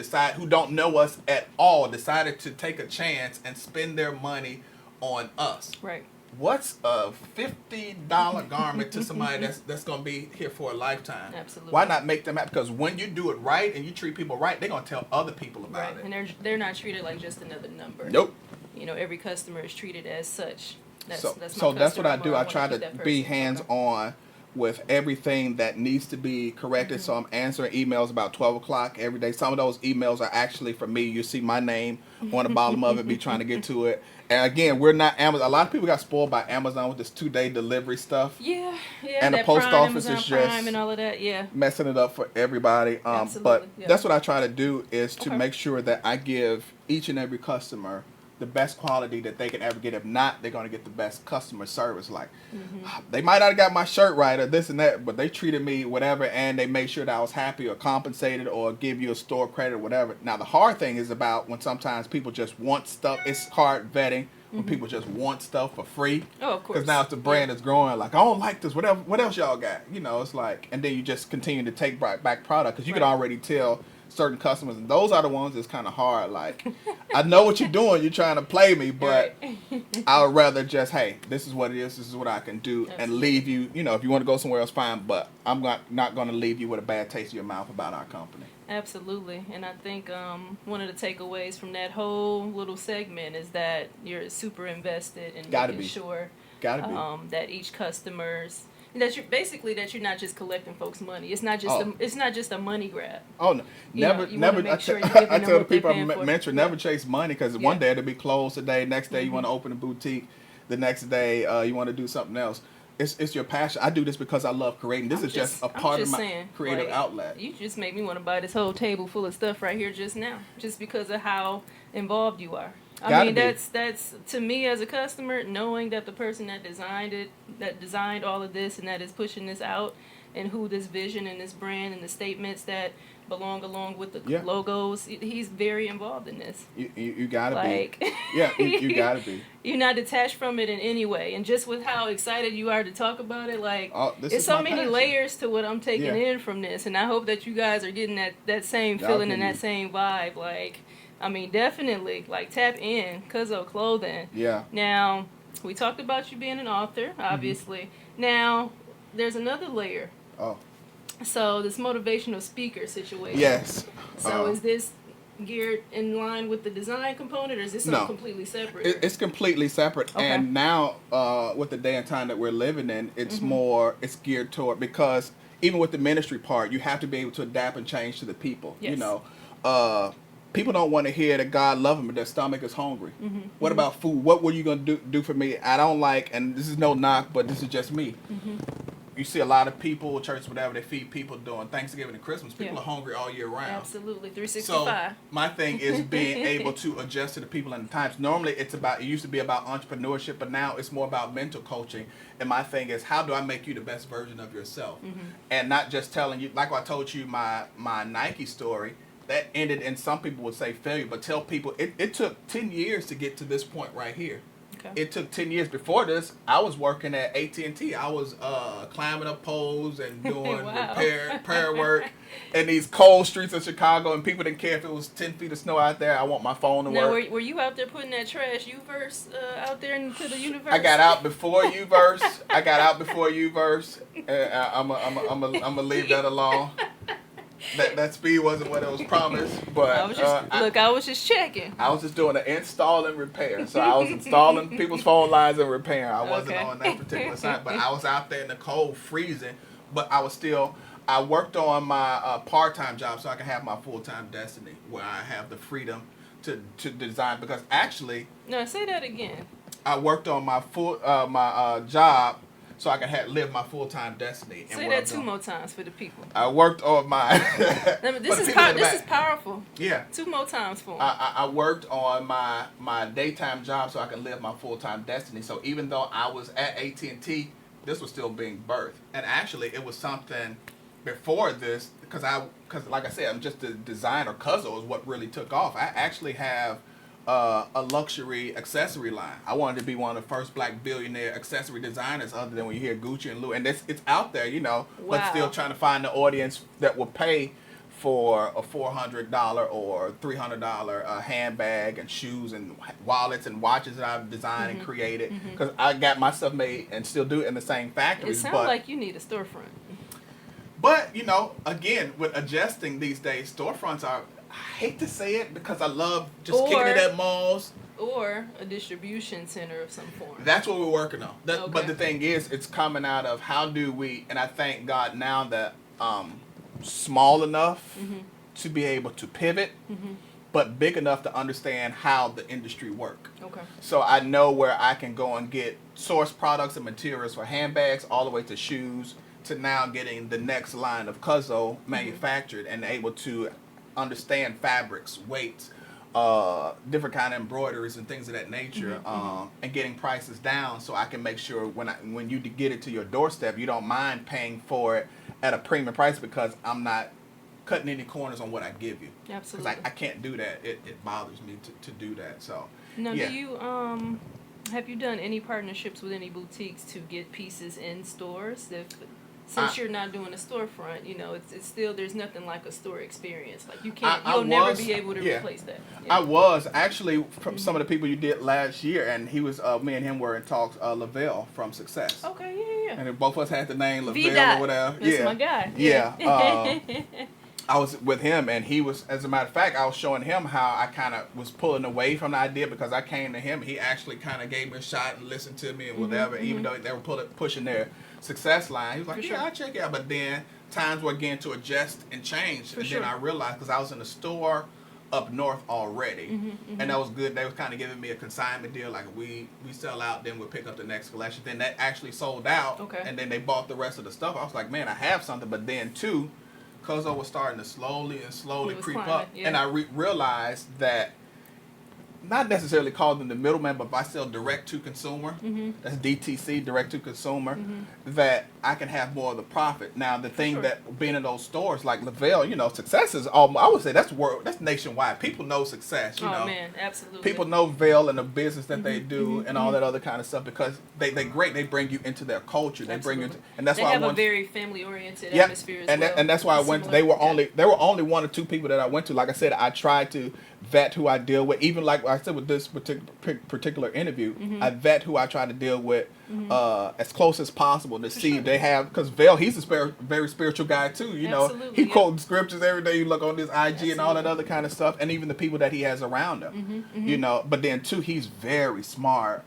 don't know us at all, decided to take a chance and spend their money on us. Right. What's a $50 garment to somebody that's going to be here for a lifetime? Absolutely. Why not make them happy? Because when you do it right and you treat people right, they're going to tell other people about it. And they're not treated like just another number. Nope. You know, every customer is treated as such. That's what I do. I try to be hands-on with everything that needs to be corrected. So I'm answering emails about 12 o'clock every day. Some of those emails are actually for me. You see my name on the bottom of it, be trying to get to it. And again, we're not Amazon. A lot of people got spoiled by Amazon with this 2-day delivery stuff. Yeah. And the post office Amazon is just Prime and all of that. Yeah. messing it up for everybody. But that's what I try to do, is to make sure that I give each and every customer the best quality that they can ever get. If not, they're going to get the best customer service. Like, they might not have got my shirt right or this and that, but they treated me whatever, and they made sure that I was happy or compensated or give you a store credit or whatever. Now, the hard thing is about when sometimes people just want stuff. It's hard vetting when people just want stuff for free. Oh, of course. Because now it's the brand that's growing. Like, I don't like this. Whatever. What else y'all got? You know, it's like, and then you just continue to take back product, because you can already tell certain customers, and those are the ones that's kind of hard. Like, I know what you're doing, you're trying to play me, but I would rather just, hey, this is what it is, this is what I can do, and leave you. You know, if you want to go somewhere else, fine, but I'm not going to leave you with a bad taste in your mouth about our company. Absolutely. And I think one of the takeaways from that whole little segment is that you're super invested in making sure that each customer's, that you're not just collecting folks' money. It's not just a money grab. Oh no, never. I tell the people I mentor, never chase money, because one day it'll be closed today, next day you want to open a boutique, the next day you want to do something else. it's your passion. I do this because I love creating. This is just a part of my creative outlet. You just made me want to buy this whole table full of stuff right here just now, just because of how involved you are. I mean, that's to me as a customer, knowing that the person that designed all of this and that is pushing this out, and who this vision and this brand and the statements that belong along with the logos, he's very involved in this. You gotta be. Yeah, you gotta be. You're not detached from it in any way, and just with how excited you are to talk about it, there's so many layers to what I'm taking in from this, and I hope that you guys are getting that same feeling and that same vibe. I mean, definitely, tap in, Cuzzo Clothing. Yeah. Now, we talked about you being an author, obviously. Now, there's another layer. Oh. So, this motivational speaker situation. Yes. So, is this geared in line with the design component, or is this something completely separate? It's completely separate. Okay. And now, with the day and time that we're living in, it's it's geared toward, because even with the ministry part, you have to be able to adapt and change to the people. Yes. You know, people don't want to hear that God loves them, but their stomach is hungry. Mm-hmm. What about food? What were you going to do for me? I don't like, and this is no knock, but this is just me. Mm-hmm. You see a lot of people, churches, whatever, they feed people during Thanksgiving and Christmas. People are hungry all year round. Absolutely, 365. So my thing is being able to adjust to the people and the times. Normally it used to be about entrepreneurship, but now it's more about mental coaching. And my thing is, how do I make you the best version of yourself? Mm-hmm. And not just telling you, like I told you my Nike story, that ended in, some people would say, failure, but tell people it took 10 years to get to this point right here. Okay. It took 10 years. Before this, I was working at AT&T. I was climbing up poles and doing repair work in these cold streets of Chicago, and people didn't care if it was 10 feet of snow out there. I want my phone to work. Now, were you out there putting that trash U-verse out there into the universe? I got out before U-verse. I'm gonna leave that alone. That speed wasn't what it was promised, but I was just checking. I was just doing an install and repair. So I was installing people's phone lines and repair. I wasn't on that particular side, but I was out there in the cold, freezing. But I worked on my part-time job so I can have my full-time destiny, where I have the freedom to design. Because actually, no, say that again. I worked on my job so I can live my full-time destiny. Say that 2 more times for the people. I worked on my... this is powerful. Yeah. 2 more times for me. I worked on my daytime job so I can live my full-time destiny. So even though I was at AT&T, this was still being birthed. And actually, it was something before this, because like I said, I'm just a designer. Cuzzo is what really took off. I actually have a luxury accessory line. I wanted to be one of the first black billionaire accessory designers, other than when you hear Gucci and Louis. And it's out there, but still trying to find the audience that will pay for a $400 or $300 handbag and shoes and wallets and watches that I've designed and created. Because I got my stuff made and still do it in the same factories. It sounds like you need a storefront. But, again, with adjusting these days, storefronts are... I hate to say it because I love just kicking it at malls. Or a distribution center of some form. That's what we're working on. But the thing is, it's coming out of how do we, and I thank God now that small enough to be able to pivot, but big enough to understand how the industry works. Okay. So I know where I can go and get source products and materials for handbags all the way to shoes, to now getting the next line of Cuzzo manufactured and able to understand fabrics, weights, different kind of embroideries and things of that nature, and getting prices down so I can make sure when you get it to your doorstep, you don't mind paying for it at a premium price, because I'm not cutting any corners on what I give you. Absolutely. Because I can't do that. It bothers me to do that. So now, do you have you done any partnerships with any boutiques to get pieces in stores? Since you're not doing a storefront, it's still, there's nothing like a store experience. Like you'll never be able to replace that. Yeah. I was actually from some of the people you did last year, and he was me and him were in talks. Luvell from Success. Okay, yeah. And both of us had the name Luvell or whatever. That's my guy. Yeah. I was with him, and he was, as a matter of fact, I was showing him how I kind of was pulling away from the idea, because I came to him. He actually kind of gave me a shot and listened to me and whatever, even though they were pushing their Success line. He was like, I'll check it out. But then times were getting to adjust and change. Then I realized, because I was in the store up north already, and that was good. They was kind of giving me a consignment deal, like we sell out, then we'll pick up the next collection. Then that actually sold out, and then they bought the rest of the stuff. I was like, man, I have something. But then too, Cuzzo was starting to slowly creep up, and I realized that. Not necessarily call them the middleman, but if I sell direct to consumer, that's DTC, direct to consumer, that I can have more of the profit. Now, the thing that being in those stores like Luvell, you know, success is all, I would say that's nationwide. People know success, you know. Man, absolutely. People know Vail and the business that they do and all that other kind of stuff because they great. They bring you into their culture. They bring you into, and that's why they have a very family oriented atmosphere as well. And that's why I went. There were only one or two people that I went to. Like I said, I tried to vet who I deal with. Even like I said with this particular interview, I vet who I try to deal with as close as possible to see if they have, because Vail, he's a very spiritual guy too. You know, he quoting scriptures every day. You look on this IG and all that other kind of stuff, and even the people that he has around him. You know, but then too, he's very smart.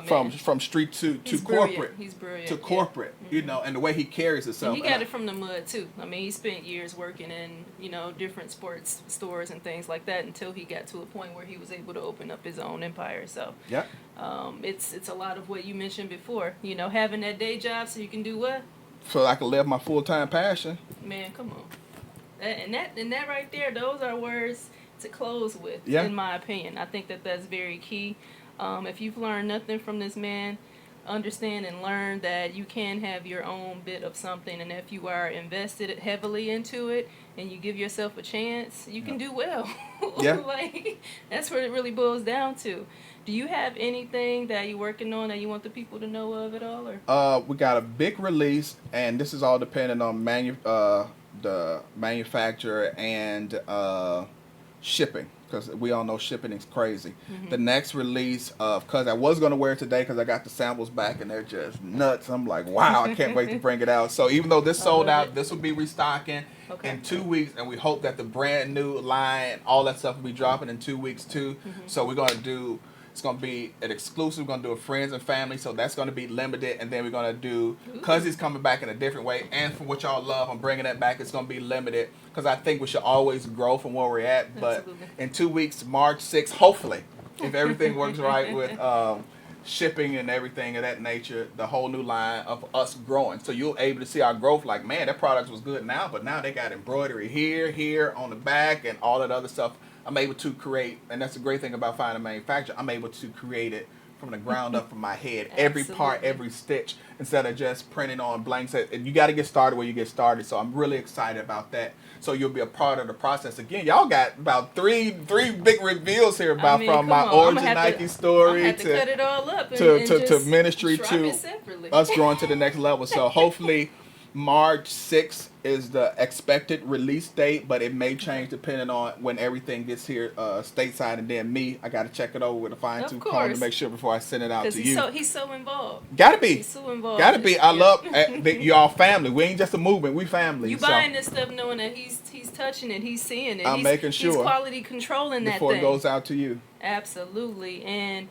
From street to corporate. He's brilliant. To corporate, you know, and the way he carries himself. And he got it from the mud too. I mean, he spent years working in, you know, different sports stores and things like that until he got to a point where he was able to open up his own empire. So it's a lot of what you mentioned before. You know, having that day job so you can do what? So I can live my full-time passion. Man, come on. And that right there, those are words to close with, in my opinion. I think that that's very key. If you've learned nothing from this man, understand and learn that you can have your own bit of something, and if you are invested heavily into it and you give yourself a chance, you can do well. Like, that's what it really boils down to. Do you have anything that you're working on that you want the people to know of at all? Or? We got a big release, and this is all dependent on the manufacturer and shipping, because we all know shipping is crazy. The next release, because I was going to wear it today because I got the samples back and they're just nuts. I'm like, wow, I can't wait to bring it out. So even though this sold out, this will be restocking in 2 weeks, and we hope that the brand new line, all that stuff will be dropping in 2 weeks too. So we're going to do, it's going to be an exclusive. We're going to do a friends and family, so that's going to be limited. And then we're going to do, because he's coming back in a different way, and from what y'all love, I'm bringing that back. It's going to be limited, because I think we should always grow from where we're at. But in 2 weeks, March 6th, hopefully, if everything works right with shipping and everything of that nature, the whole new line of us growing. So you'll able to see our growth, like, man, that product was good now, but now they got embroidery here, on the back, and all that other stuff. I'm able to create, and that's the great thing about finding a manufacturer, I'm able to create it from the ground up from my head. Every part, every stitch, instead of just printing on blanks. And you got to get started where you get started. So I'm really excited about that. So you'll be a part of the process. Again, y'all got about three big reveals here about from my origin Nike story to cut it all up to ministry to it us growing to the next level. So hopefully March 6th is the expected release date, but it may change depending on when everything gets here stateside, and then I got to check it over with a fine-tooth comb to make sure before I send it out to you. He's so involved. Gotta be. He's so involved. Gotta be. I love y'all family. We ain't just a movement. We family. You buying this stuff knowing that he's touching it, he's seeing it. I'm making sure. He's quality controlling that thing. Before it goes out to you. Absolutely. And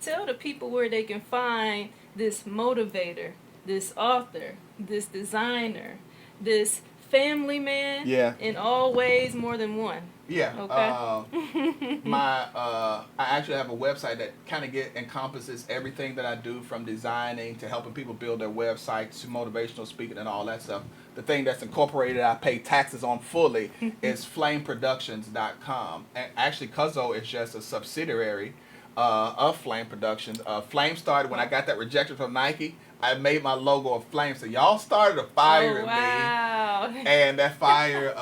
tell the people where they can find this motivator, this author, this designer, this family man, in all ways more than one. Okay. I actually have a website that kind of encompasses everything that I do, from designing to helping people build their websites to motivational speaking and all that stuff. The thing that's incorporated, I pay taxes on fully, is flameproductions.com. And actually, Cuzzo is just a subsidiary of Flame Productions. Flame started when I got that rejection from Nike. I made my logo of flame. So y'all started a fire in me. And that fire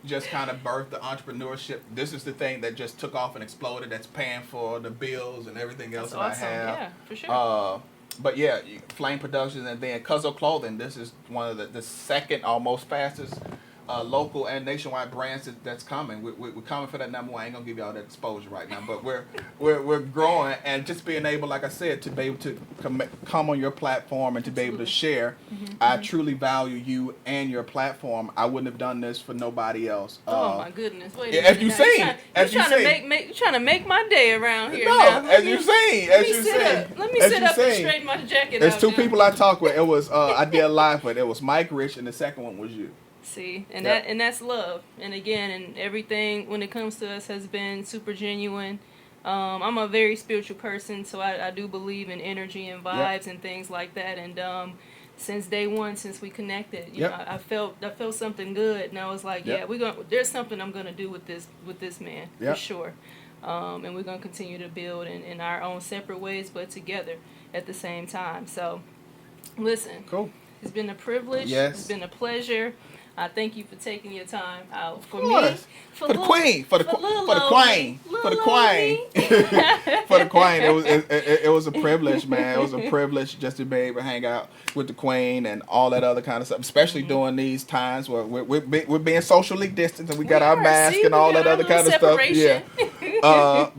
just kind of birthed the entrepreneurship. This is the thing that just took off and exploded, that's paying for the bills and everything else I have. Yeah, for sure. But yeah, Flame Productions, and then Cuzzo Clothing. This is one of the second almost fastest local and nationwide brands that's coming. We're coming for that number one. I ain't gonna give y'all that exposure right now, but we're growing, and just being able, like I said, to be able to come on your platform and to be able to share. I truly value you and your platform. I wouldn't have done this for nobody else. Oh my goodness! Wait as you seen, you're trying to make my day around here. No, now. as you seen, let me sit up and straighten my jacket. There's two people I talked with. It was I did a live with. It was Mike Rich, and the second one was you. See, and Yep. that's love. And again, and everything when it comes to us has been super genuine. I'm a very spiritual person, so I do believe in energy and vibes and things like that. And since day one, since we connected, you know, I felt something good, and I was like, yeah, there's something I'm gonna do with this man for sure. And we're gonna continue to build in our own separate ways, but together at the same time. So, listen, Cool. It's been a privilege. Yes. It's been a pleasure. I thank you for taking your time out for Of me, course. For the queen, for the queen, for the queen. It was a privilege, man. It was a privilege just to be able to hang out with the queen and all that other kind of stuff, especially during these times where we're being socially distanced and we got our mask and all that other kind of stuff. Yeah.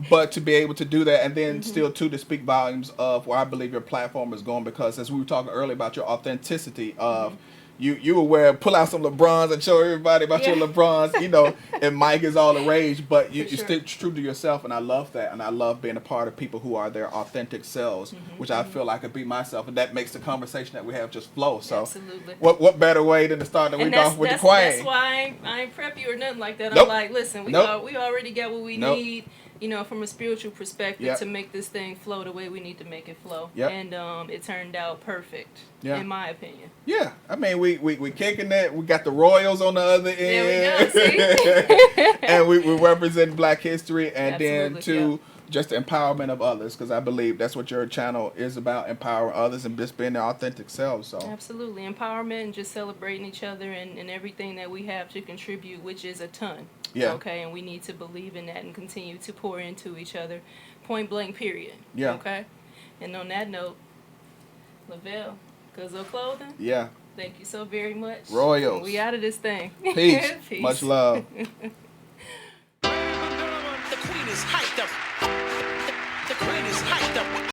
But to be able to do that and then still to speak volumes of where I believe your platform is going, because as we were talking earlier about your authenticity of you will pull out some LeBrons and show everybody about your LeBrons, you know, and Mike is all the rage, but you stay true to yourself, and I love that, and I love being a part of people who are their authentic selves, which I feel like I could be myself, and that makes the conversation that we have just flow. So, absolutely. What better way than to start the week off with the queen? That's why I ain't prep you or nothing like that. I'm like, listen, we already got what we need. You know, from a spiritual perspective, to make this thing flow the way we need to make it flow. And it turned out perfect, in my opinion. Yeah, I mean, we kicking it. We got the Royals on the other end. There we go, see? And we represent Black history, and then just the empowerment of others, because I believe that's what your channel is about, empowering others and just being their authentic selves. So absolutely, empowerment and just celebrating each other and everything that we have to contribute, which is a ton. Yeah. Okay, and we need to believe in that and continue to pour into each other, point blank, period. Yeah. Okay, and on that note, Luvell, Cuzzo Clothing. Yeah. Thank you so very much. Royals. We out of this thing. Peace. Peace. Much love. The queen is hype.